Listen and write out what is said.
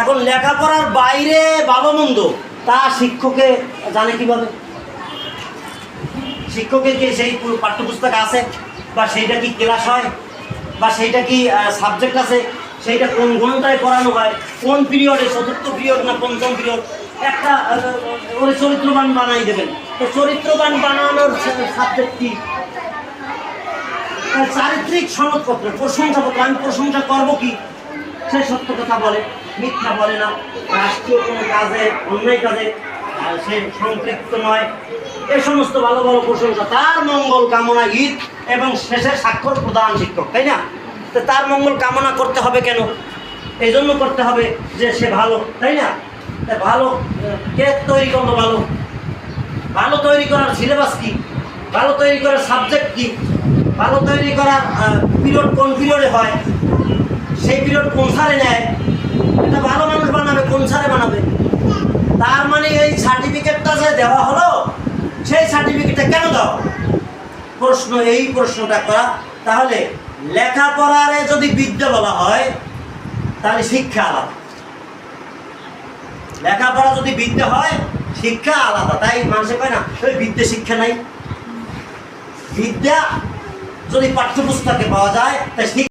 এখন লেখাপড়ার বাইরে ভালো মন্দ তা শিক্ষকে জানে কিভাবে? শিক্ষকের কি সেই পাঠ্যপুস্তক আছে, বা সেইটা কি ক্লাস হয়, বা সেইটা কি সাবজেক্ট আছে, সেইটা কোন ঘন্টায় পড়ানো হয়, কোন পিরিয়ডে, চতুর্থ পিরিয়ড না পঞ্চম পিরিয়ড, একটা ওরে চরিত্রবান বানাই দেবেন। তো চরিত্রবান বানানোর সাবজেক্ট কি? চারিত্রিক সনদপত্র, প্রশংসাপত্র। আমি প্রশংসা করবো কি? সে সত্য কথা বলে, মিথ্যা বলে না, রাষ্ট্রীয় কোনো কাজে, অন্যায় কাজে সে সম্পৃক্ত নয়, এই সমস্ত ভালো ভালো প্রশংসা, তার মঙ্গল কামনা, ঈদ এবং শেষে স্বাক্ষর প্রধান শিক্ষক, তাই না? তো তার মঙ্গল কামনা করতে হবে কেন? এই জন্য করতে হবে যে সে ভালো, তাই না? ভালো কে তৈরি করলো? ভালো ভালো তৈরি করার সিলেবাস কি? ভালো তৈরি করার সাবজেক্ট কি? ভালো তৈরি করার পিরিয়ড কোন পিরিয়ডে হয়, সেই পিরিয়ড কোন সারে নেয়? এটা ভালো মানুষ বানাবে, কোন সারে বানাবে? তার মানে এই সার্টিফিকেটটা যে দেওয়া হলো, সেই সার্টিফিকেটটা কেন দাও? প্রশ্ন, এই প্রশ্নটা করা। তাহলে লেখাপড়ারে যদি বিদ্যা বলা হয়, তাহলে শিক্ষা আলাদা। লেখাপড়া যদি বিদ্যা হয়, শিক্ষা আলাদা। তাই মানুষে কয় না ওই বিদ্যা শিক্ষা নাই। বিদ্যা যদি পাঠ্যপুস্তকে পাওয়া যায়, তাই